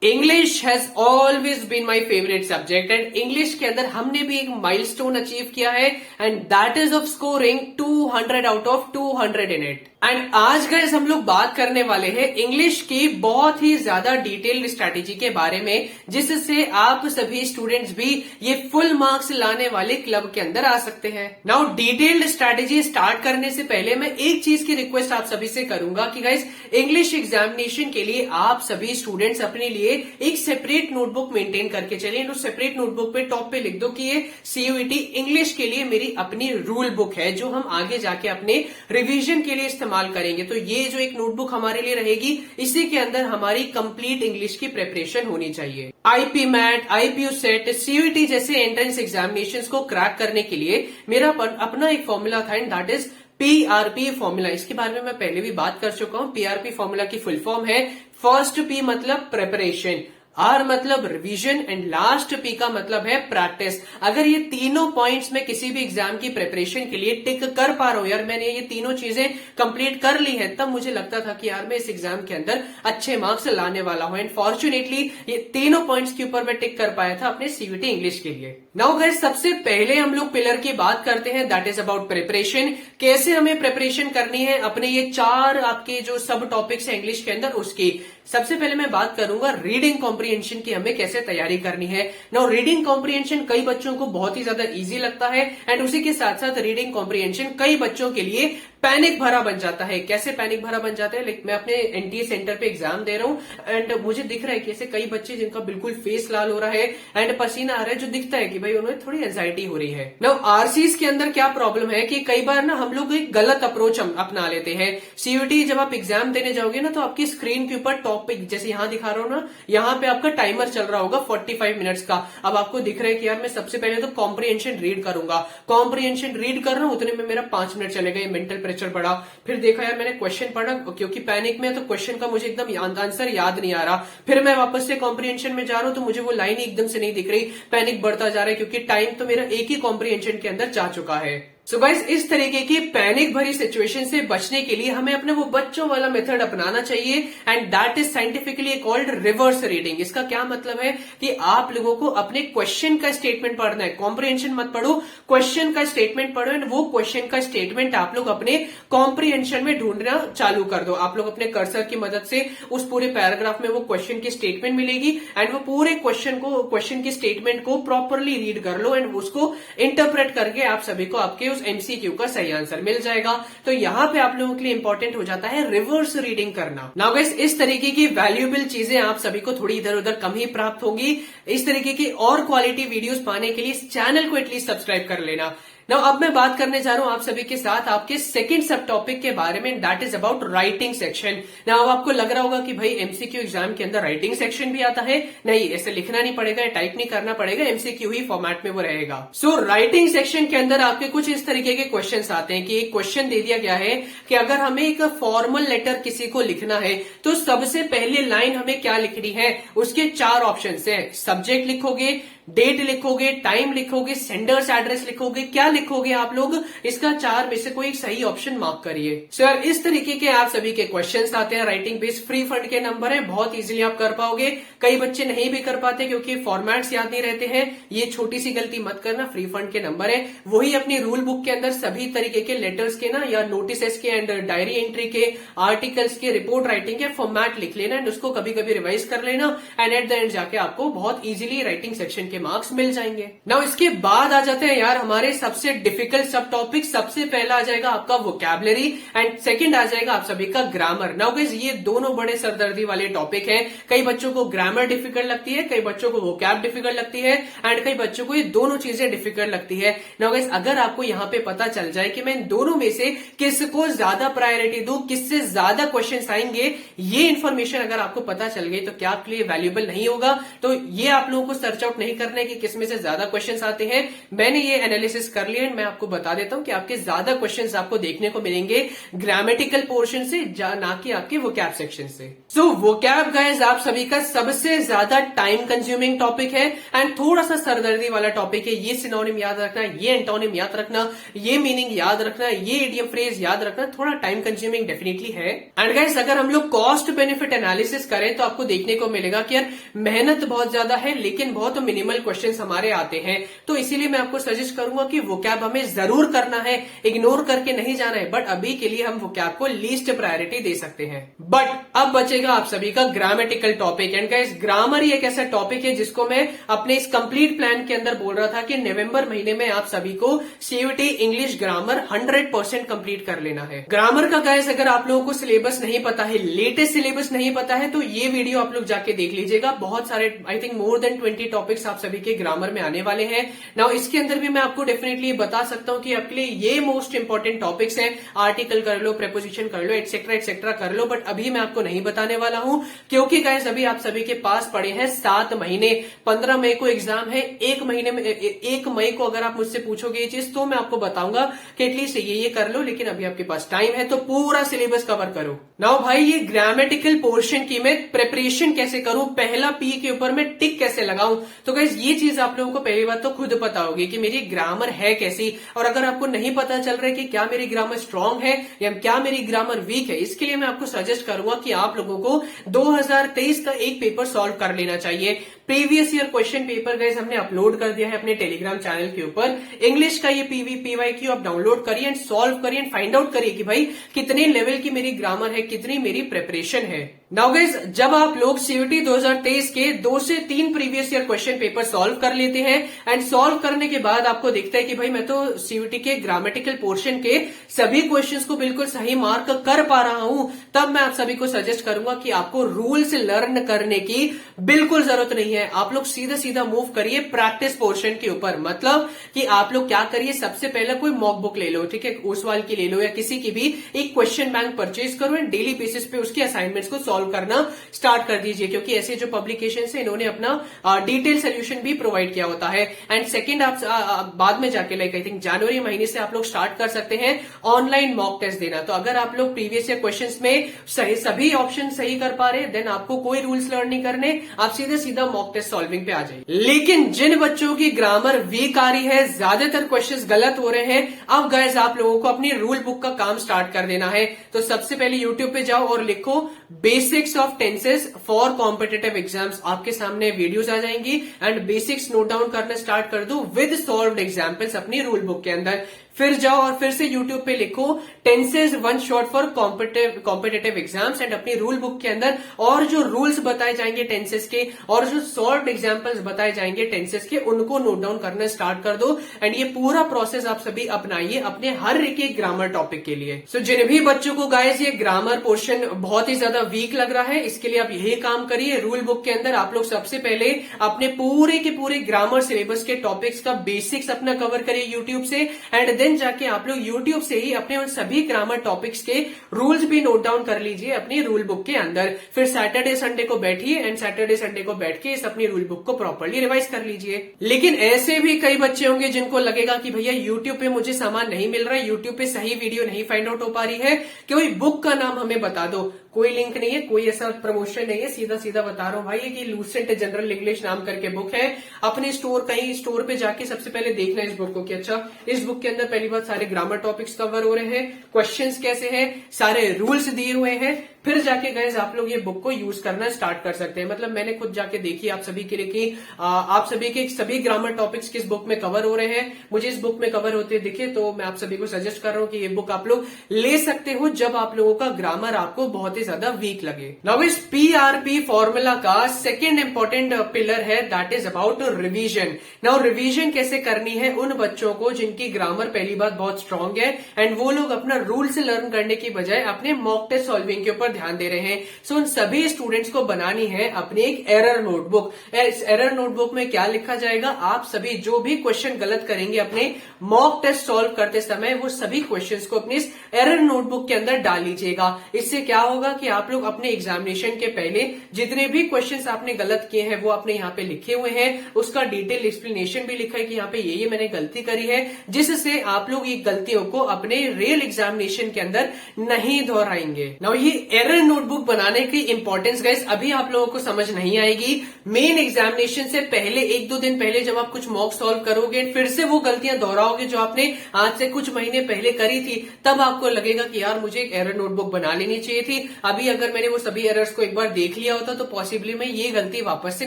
English has always been my favourite subject and English के अंदर हमने भी एक माइलस्टोन अचीव किया है and that is of scoring 200 out of 200 in it. And आज गाइस हम लोग बात करने वाले हैं इंग्लिश की बहुत ही ज्यादा डिटेल्ड स्ट्रैटेजी के बारे में, जिससे आप सभी स्टूडेंट्स भी ये फुल मार्क्स लाने वाले क्लब के अंदर आ सकते हैं। नाउ डिटेल्ड स्ट्रैटेजी स्टार्ट करने से पहले मैं एक चीज की रिक्वेस्ट आप सभी से करूंगा कि गाइस इंग्लिश एग्जामिनेशन के लिए आप सभी स्टूडेंट्स अपने लिए एक सेपरेट नोटबुक मेंटेन करके चलिए। उस सेपरेट नोटबुक पे टॉप पे लिख दो कि ये सीयूईटी इंग्लिश के लिए मेरी अपनी रूल बुक है जो हम आगे जाके अपने रिवीजन के लिए इस्तेमाल करेंगे। तो ये जो एक नोटबुक हमारे लिए रहेगी, इसी के अंदर हमारी कंप्लीट इंग्लिश की प्रिपरेशन होनी चाहिए। IP MAT, IPU CET, CUET जैसे एंट्रेंस एग्जामिनेशंस को क्रैक करने के लिए मेरा अपना एक फॉर्मूला था and that is PRP formula. इसके बारे में मैं पहले भी बात कर चुका हूं। पीआरपी फॉर्मूला की फुल फॉर्म है फर्स्ट पी मतलब प्रिपरेशन, आर मतलब रिवीजन एंड लास्ट पी का मतलब है प्रैक्टिस। अगर ये तीनों पॉइंट्स में किसी भी एग्जाम की प्रिपरेशन के लिए टिक कर पा रहा हूं, यार मैंने ये तीनों चीजें कंप्लीट कर ली है, तब मुझे लगता था कि यार मैं इस एग्जाम के अंदर अच्छे मार्क्स लाने वाला हूं। एंड फॉर्चुनेटली ये तीनों पॉइंट्स के ऊपर मैं टिक कर पाया था अपने सीयूईटी इंग्लिश के लिए। नाउ गाइस सबसे पहले हम लोग पिलर की बात करते हैं, दैट इज अबाउट प्रिपरेशन। कैसे हमें प्रिपरेशन करनी है अपने ये चार आपके जो सब टॉपिक्स है इंग्लिश के अंदर उसकी। सबसे पहले मैं बात करूंगा रीडिंग कॉम्प्रिहेंशन की हमें कैसे तैयारी करनी है। नाउ रीडिंग कॉम्प्रिहेंशन कई बच्चों को बहुत ही ज्यादा इजी लगता है एंड उसी के साथ साथ रीडिंग कॉम्प्रिहेंशन कई बच्चों के लिए पैनिक भरा बन जाता है। कैसे पैनिक भरा बन जाता है, लाइक मैं अपने एनटीए सेंटर पे एग्जाम दे रहा हूं एंड मुझे दिख रहा है कि ऐसे कई बच्चे जिनका बिल्कुल फेस लाल हो रहा है एंड पसीना आ रहा है, जो दिखता है कि भाई उन्हें थोड़ी एंजाइटी हो रही है। नाउ आरसीज के अंदर क्या प्रॉब्लम है कि कई बार ना हम लोग एक गलत अप्रोच अपना लेते हैं। सीयूईटी जब आप एग्जाम देने जाओगे ना, तो आपकी स्क्रीन के ऊपर टॉप पे जैसे यहां दिखा रहा हूं ना, यहाँ पे आपका टाइमर चल रहा होगा 45 मिनट्स का। अब आपको दिख रहा है कि यार मैं सबसे पहले तो कॉम्प्रिहेंशन रीड करूंगा, कॉम्प्रिहेंशन रीड कर रहा हूं, उतने में मेरा 5 मिनट चले गए, मेंटल प्रेशर बढ़ा। फिर देखा यार मैंने क्वेश्चन पढ़ा, क्योंकि पैनिक में तो क्वेश्चन का मुझे एकदम आंसर याद नहीं आ रहा। फिर मैं वापस से कॉम्प्रिहेंशन में जा रहा हूं तो मुझे वो लाइन ही एकदम से नहीं दिख रही, पैनिक बढ़ता जा रहा है क्योंकि टाइम तो मेरा एक ही कॉम्प्रिहेंशन के अंदर जा चुका है। सो गाइस इस तरीके की पैनिक भरी सिचुएशन से बचने के लिए हमें अपने वो बच्चों वाला मेथड अपनाना चाहिए and that is scientifically called reverse reading. इसका क्या मतलब है कि आप लोगों को अपने क्वेश्चन का स्टेटमेंट पढ़ना है, कॉम्प्रिहेंशन मत पढ़ो, क्वेश्चन का स्टेटमेंट पढ़ो एंड वो क्वेश्चन का स्टेटमेंट आप लोग अपने कॉम्प्रिहेंशन में ढूंढना चालू कर दो। आप लोग अपने कर्सर की मदद से उस पूरे पैराग्राफ में वो क्वेश्चन की स्टेटमेंट मिलेगी एंड वो पूरे क्वेश्चन की स्टेटमेंट को प्रॉपरली रीड कर लो एंड उसको इंटरप्रेट करके आप सभी को आपके एमसीक्यू का सही आंसर मिल जाएगा। तो यहाँ पे आप लोगों के लिए इंपॉर्टेंट हो जाता है रिवर्स रीडिंग करना। नाउ गाइस इस तरीके की वैल्यूएबल चीजें आप सभी को थोड़ी इधर उधर कम ही प्राप्त होंगी। इस तरीके की और क्वालिटी वीडियोस पाने के लिए इस चैनल को एटलीस्ट सब्सक्राइब कर लेना। नाउ अब मैं बात करने जा रहा हूं आप सभी के साथ आपके सेकंड सब टॉपिक के बारे में, that is about writing section. Now अब आपको लग रहा होगा कि भाई एमसीक्यू एग्जाम के अंदर राइटिंग सेक्शन भी आता है। नहीं, ऐसे लिखना नहीं पड़ेगा, टाइप नहीं करना पड़ेगा, एमसीक्यू ही फॉर्मेट में वो रहेगा। सो राइटिंग सेक्शन के अंदर आपके कुछ इस तरीके के क्वेश्चन आते हैं कि एक क्वेश्चन दे दिया गया है कि अगर हमें एक फॉर्मल लेटर किसी को लिखना है तो सबसे पहले लाइन हमें क्या लिखनी है, उसके 4 ऑप्शन है। सब्जेक्ट लिखोगे, डेट लिखोगे, टाइम लिखोगे, सेंडर्स एड्रेस लिखोगे, क्या लिखोगे आप लोग, इसका 4 में से कोई एक सही ऑप्शन मार्क करिए। सर इस तरीके के आप सभी के क्वेश्चंस आते हैं राइटिंग बेस्ड, फ्री फंड के नंबर है, बहुत इजीली आप कर पाओगे। कई बच्चे नहीं भी कर पाते क्योंकि फॉर्मेट्स याद नहीं रहते हैं, ये छोटी सी गलती मत करना। फ्री फंड के नंबर है, वही अपनी रूल बुक के अंदर सभी तरीके के लेटर्स के ना या नोटिस के एंड डायरी एंट्री के, आर्टिकल्स के, रिपोर्ट राइटिंग के फॉर्मेट लिख लेना एंड उसको कभी कभी रिवाइज कर लेना एंड एट द एंड जाके आपको बहुत इजीली राइटिंग सेक्शन मार्क्स मिल जाएंगे। नाउ इसके बाद आ जाते हैं यार हमारे सबसे डिफिकल्ट सब टॉपिक। सबसे पहला आ जाएगा आपका वोकैबुलरी एंड सेकंड आ जाएगा आप सभी का ग्रामर। नाउ गाइस ये दोनों बड़े सरदर्दी वाले टॉपिक हैं। कई बच्चों को ग्रामर डिफिकल्ट लगती है, कई बच्चों को वोकैब डिफिकल्ट लगती है एंड कई बच्चों को ये दोनों चीजें डिफिकल्ट लगती है। नाउ गाइस अगर आपको यहाँ पे पता चल जाए कि मैं इन दोनों में से किसको ज्यादा प्रायोरिटी दूं, किससे ज्यादा क्वेश्चन आएंगे, ये इन्फॉर्मेशन अगर आपको पता चल गई तो क्या आपके लिए वैल्यूएबल नहीं होगा। तो ये आप लोगों को सर्च आउट नहीं करना है कि किसमें से ज्यादा क्वेश्चंस आते हैं। मैंने ये एनालिसिस कर लिया है, मैं आपको बता देता हूं कि आपके ज्यादा क्वेश्चंस आपको देखने को मिलेंगे ग्रामेटिकल पोर्शन से, ना कि आपके वोकैब सेक्शन से। सो वोकैब गाइस आप सभी का सबसे सबसे ज्यादा टाइम कंज्यूमिंग टॉपिक है एंड थोड़ा सा सरदर्दी वाला टॉपिक है। ये सिनोनिम याद रखना, ये एंटोनिम याद रखना, ये मीनिंग याद रखना, ये इडियम फ्रेज याद रखना, थोड़ा टाइम कंज्यूमिंग डेफिनेटली है। एंड गाइस अगर हम लोग कॉस्ट बेनिफिट एनालिसिस करें तो आपको देखने को मिलेगा कि यार मेहनत बहुत ज्यादा है लेकिन बहुत मिनिमल क्वेश्चंस हमारे आते हैं, तो इसीलिए मैं आपको सजेस्ट करूंगा कि वोकैब हमें जरूर करना है, इग्नोर करके नहीं जाना है, बट अभी के लिए हम वोकैब को लीस्ट प्रायोरिटी दे सकते हैं। बट अब बचेगा आप सभी का grammatical topic. And guys grammar ही एक ऐसा टॉपिक है जिसको मैं अपने इस कंप्लीट प्लान के अंदर बोल रहा था कि नवंबर महीने में आप सभी को सीयूटी इंग्लिश ग्रामर 100% कंप्लीट कर लेना है। ग्रामर का गाइस अगर आप लोगों को सिलेबस नहीं पता है, लेटेस्ट सिलेबस नहीं पता है, तो ये वीडियो आप लोग जाके देख लीजिएगा। बहुत सारे I think more than 20 topics आप सभी के ग्रामर में आने वाले हैं। नाउ इसके अंदर भी मैं आपको डेफिनेटली बता सकता हूं कि आपके लिए ये मोस्ट इंपॉर्टेंट टॉपिक्स हैं। आर्टिकल कर लो, प्रेपोजिशन कर लो, एटसेट्रा एटसेट्रा कर लो, बट अभी मैं आपको नहीं बताने वाला हूं क्योंकि गाइस अभी आप सभी के पास पड़े हैं 7 महीने। 15 मई को एग्जाम है, 1 मई को अगर आप मुझसे पूछोगे ये चीज तो मैं आपको बताऊंगा कि एटलीस्ट ये कर लो, लेकिन अभी आपके पास टाइम है तो पूरा सिलेबस कवर करो। नाउ भाई ये ग्रामेटिकल पोर्शन की मैं प्रिपरेशन कैसे करूं, पहला पी के ऊपर मैं टिक कैसे लगाऊं, तो गाइस ये चीज आप लोगों को पहली बात तो खुद पता होगी कि मेरी ग्रामर है कैसी। और अगर आपको नहीं पता चल रहा है कि क्या मेरी ग्रामर स्ट्रांग है या क्या मेरी ग्रामर वीक है, इसके लिए मैं आपको सजेस्ट करूंगा कि आप लोगों को 2023 का एक पेपर सॉल्व कर लेना चाहिए। Previous year question paper guys हमने अपलोड कर दिया है अपने टेलीग्राम चैनल के ऊपर। इंग्लिश का ये PYQ आप डाउनलोड करिए एंड सॉल्व करिए एंड फाइंड आउट करिए कि भाई कितने लेवल की मेरी ग्रामर है, कितनी मेरी प्रिपरेशन है। नाउ गाइस जब आप लोग सीयूटी 2023 के 2 से 3 previous year question paper solve कर लेते हैं एंड सॉल्व करने के बाद आपको दिखता है कि भाई मैं तो सीयूटी के ग्रामेटिकल पोर्शन के सभी क्वेश्चंस को बिल्कुल सही मार्क कर पा रहा हूं, तब मैं आप सभी को सजेस्ट करूंगा कि आपको रूल्स लर्न करने की बिल्कुल जरूरत नहीं है। आप लोग सीधा सीधा मूव करिए प्रैक्टिस पोर्शन के ऊपर। मतलब कि आप लोग क्या करिए, सबसे पहले कोई मॉक बुक ले लो, ठीक है, ओसवाल की ले लो या किसी की भी, एक क्वेश्चन बैंक परचेज करो एंड डेली बेसिस पे उसके असाइनमेंट्स को सॉल्व करना स्टार्ट कर दीजिए, क्योंकि ऐसे जो पब्लिकेशन है इन्होंने अपना डिटेल सोल्यूशन भी प्रोवाइड किया होता है। एंड सेकंड आप बाद में जाके लाइक आई थिंक जनवरी महीने से आप लोग स्टार्ट कर सकते हैं ऑनलाइन मॉक टेस्ट देना। तो अगर आप लोग प्रीवियस ईयर क्वेश्चंस में सभी ऑप्शन सही कर पा रहे देन आपको कोई रूल्स लर्न नहीं करने, आप सीधे सीधा मॉक टेस्ट सॉल्विंग पे आ जाइए। लेकिन जिन बच्चों की ग्रामर वीक आ रही है, ज्यादातर क्वेश्चंस गलत हो रहे हैं, अब गाइस आप लोगों को अपनी रूल बुक का काम स्टार्ट कर देना है। तो सबसे पहले यूट्यूब पे जाओ और लिखो basics of tenses for competitive exams, आपके सामने वीडियोस आ जाएंगी एंड बेसिक्स नोट डाउन करना स्टार्ट कर दो विद सॉल्व्ड एग्जांपल्स अपनी रूल बुक के अंदर। फिर जाओ और फिर से यूट्यूब पे लिखो tenses 1 shot for competitive exams and अपनी रूल बुक के अंदर और जो रूल्स बताए जाएंगे टेंसेस के और जो सॉल्व्ड एग्जांपल्स बताए जाएंगे टेंसेस के, उनको नोट डाउन करना स्टार्ट कर दो। एंड ये पूरा प्रोसेस आप सभी अपनाइए अपने हर एक ग्रामर टॉपिक के लिए। सो जिन भी बच्चों को गाइस ये ग्रामर पोर्शन बहुत ही ज्यादा वीक लग रहा है, इसके लिए आप यही काम करिए। रूल बुक के अंदर आप लोग सबसे पहले अपने पूरे के पूरे ग्रामर सिलेबस के टॉपिक्स का बेसिक्स अपना कवर करिए यूट्यूब से एंड देन जाके आप लोग यूट्यूब से ही अपने उन सभी ग्रामर टॉपिक्स के रूल्स भी नोट डाउन कर लीजिए अपनी रूल बुक के अंदर। फिर सैटरडे संडे को बैठिए एंड सैटरडे संडे को बैठ के इस अपनी रूल बुक को प्रॉपर्ली रिवाइज कर लीजिए। लेकिन ऐसे भी कई बच्चे होंगे जिनको लगेगा कि भैया यूट्यूब पे मुझे सामान नहीं मिल रहा है, यूट्यूब पे सही वीडियो नहीं फाइंड आउट हो पा रही है, कोई बुक का नाम हमें बता दो। कोई लिंक नहीं है, कोई ऐसा प्रमोशन नहीं है, सीधा सीधा बता रहा हूं भाई कि लूसेंट जनरल इंग्लिश नाम करके बुक है। अपने कहीं स्टोर पे जाके सबसे पहले देखना इस बुक को कि अच्छा इस बुक के अंदर पहली बात सारे ग्रामर टॉपिक्स कवर हो रहे हैं, क्वेश्चंस कैसे हैं, सारे रूल्स दिए हुए हैं, फिर जाके गाइस आप लोग ये बुक को यूज करना स्टार्ट कर सकते हैं। मतलब मैंने खुद जाके देखी आप सभी के लिए कि आप सभी के सभी ग्रामर टॉपिक्स किस बुक में कवर हो रहे हैं, मुझे इस बुक में कवर होते दिखे, तो मैं आप सभी को सजेस्ट कर रहा हूं कि ये बुक आप लोग ले सकते हो जब आप लोगों का ग्रामर आपको बहुत ही ज्यादा वीक लगे। नाउ इस PRP फॉर्मूला का सेकेंड इंपॉर्टेंट पिलर है that is about revision. Now revision कैसे करनी है उन बच्चों को जिनकी ग्रामर पहली बात बहुत स्ट्रांग है एंड वो लोग अपना रूल से लर्न करने की बजाय अपने मॉक टेस्ट सॉल्विंग के ऊपर ध्यान दे रहे हैं। सो उन सभी स्टूडेंट्स को बनानी है अपनी एक एरर नोटबुक। इस एरर नोटबुक में क्या लिखा जाएगा, आप सभी जो भी क्वेश्चन गलत करेंगे अपने मॉक टेस्ट सॉल्व करते समय वो सभी क्वेश्चंस को अपनी इस एरर नोटबुक के अंदर डाल लीजिएगा। इससे क्या होगा कि आप लोग अपने एग्जामिनेशन के पहले जितने भी क्वेश्चंस आपने गलत किए हैं वो आपने यहाँ पे लिखे हुए हैं, उसका डिटेल एक्सप्लेनेशन भी लिखा है कि यहाँ पे ये मैंने गलती करी है, जिससे आप लोग ये गलतियों को अपने रियल एग्जामिनेशन के अंदर नहीं दोहराएंगे। नाउ ये एरर नोटबुक बनाने की इंपॉर्टेंस गाइस अभी आप लोगों को समझ नहीं आएगी। मेन एग्जामिनेशन से पहले 1-2 दिन पहले जब आप कुछ मॉक सॉल्व करोगे, फिर से वो गलतियां दोहराओगे जो आपने आज से कुछ महीने पहले करी थी, तब आपको लगेगा कि यार मुझे एक एरर नोटबुक बना लेनी चाहिए थी। अभी अगर मैंने वो सभी एरर्स को एक बार देख लिया होता तो पॉसिबली मैं ये गलती वापस से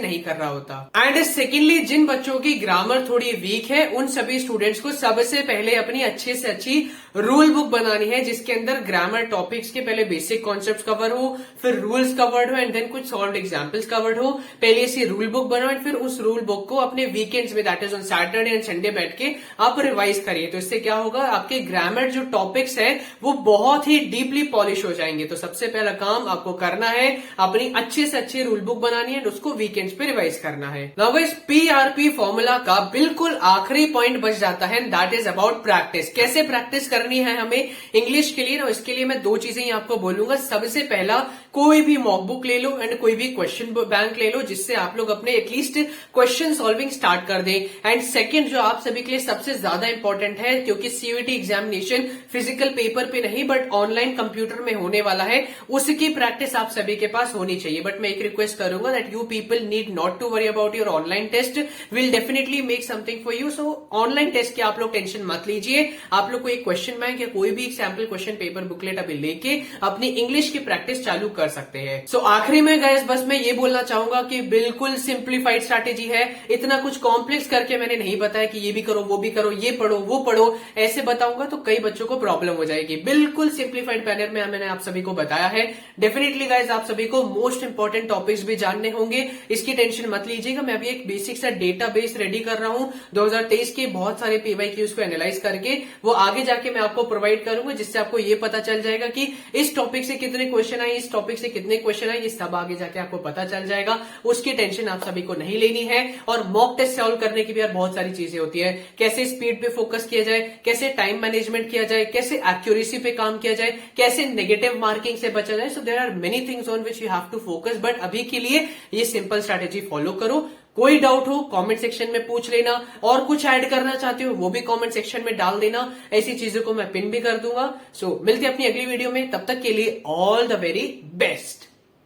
नहीं कर रहा होता। एंड सेकेंडली, जिन बच्चों की ग्रामर थोड़ी वीक है उन सभी स्टूडेंट्स को सबसे पहले अपनी अच्छे से अच्छी रूल बुक बनानी है, जिसके अंदर ग्रामर टॉपिक्स के पहले बेसिक कॉन्सेप्ट्स कवर हो, फिर रूल्स कवर्ड हो एंड देन कुछ सॉल्व्ड एग्जांपल्स कवर्ड हो। पहले से रूल बुक बनाओ एंड फिर उस रूल बुक को अपने वीकेंड्स में, that is on Saturday and Sunday, बैठ के आप रिवाइज करिए। तो इससे क्या होगा, आपके ग्रामर जो टॉपिक्स है वो बहुत ही डीपली पॉलिश हो जाएंगे। तो सबसे पहला काम आपको करना है अपनी अच्छे से अच्छी रूल बुक बनानी है, उसको वीकेंड्स पे रिवाइज करना है। नाउ गाइस, पीआरपी फॉर्मूला का बिल्कुल आखिरी पॉइंट बच जाता है, दैट इज अबाउट प्रैक्टिस। कैसे प्रैक्टिस करनी है हमें इंग्लिश के लिए ना, इसके लिए मैं 2 चीजें ही आपको बोलूंगा। सबसे पहला, कोई भी मॉक बुक ले लो एंड कोई भी क्वेश्चन बैंक ले लो, जिससे आप लोग अपने एटलीस्ट क्वेश्चन सॉल्विंग स्टार्ट कर दें। एंड सेकंड, जो आप सभी के लिए सबसे ज्यादा इंपॉर्टेंट है, क्योंकि सीयूईटी एग्जामिनेशन फिजिकल पेपर पे नहीं बट ऑनलाइन कंप्यूटर में होने वाला है, उसकी प्रैक्टिस आप सभी के पास होनी चाहिए। बट मैं एक रिक्वेस्ट करूंगा that you people need not to worry about your online test, will definitely make something for you. So online test की आप लोग टेंशन मत लीजिए। आप लोग को एक क्वेश्चन बैंक या कोई भी सैंपल क्वेश्चन पेपर बुकलेट अभी लेके अपनी इंग्लिश की प्रैक्टिस चालू कर सकते हैं। सो आखिरी में गाइस बस मैं ये बोलना चाहूंगा कि बिल्कुल सिंप्लीफाइड स्ट्रैटेजी है। इतना कुछ कॉम्प्लेक्स करके मैंने नहीं बताया कि ये भी करो वो भी करो, ये पढ़ो वो पढ़ो, ऐसे बताऊंगा तो कई बच्चों को प्रॉब्लम हो जाएगी। बिल्कुल सिंप्लीफाइड मैनर में मैंने आप सभी को बताया है। डेफिनेटली गाइस आप सभी को मोस्ट इंपॉर्टेंट टॉपिक्स भी जानने होंगे, इसकी टेंशन मत लीजिएगा। मैं अभी एक बेसिक सा डेटाबेस रेडी कर रहा हूं 2023 के बहुत सारे पीवाईक्यूज को एनालाइज करके, वो आगे जाके मैं आपको प्रोवाइड करूंगा, जिससे आपको ये पता चल जाएगा कि इस टॉपिक से कितने क्वेश्चन आए, इस टॉपिक से कितने क्वेश्चन आए, ये सब आगे जाके आपको पता चल जाएगा। उसकी टेंशन आप सभी को नहीं लेनी है। और मॉक टेस्ट सॉल्व करने की भी यार बहुत सारी चीजें होती है, कैसे स्पीड पे फोकस किया जाए, कैसे टाइम मैनेजमेंट किया जाए, कैसे एक्यूरेसी पे काम किया जाए, कैसे नेगेटिव मार्किंग से बचा जाए। So there are many things on which you have to focus, but अभी के लिए ये सिंपल स्ट्रैटेजी फॉलो करो। कोई डाउट हो कमेंट सेक्शन में पूछ लेना, और कुछ ऐड करना चाहते हो वो भी कमेंट सेक्शन में डाल देना, ऐसी चीजों को मैं पिन भी कर दूंगा। सो मिलते हैं अपनी अगली वीडियो में, तब तक के लिए ऑल द वेरी बेस्ट।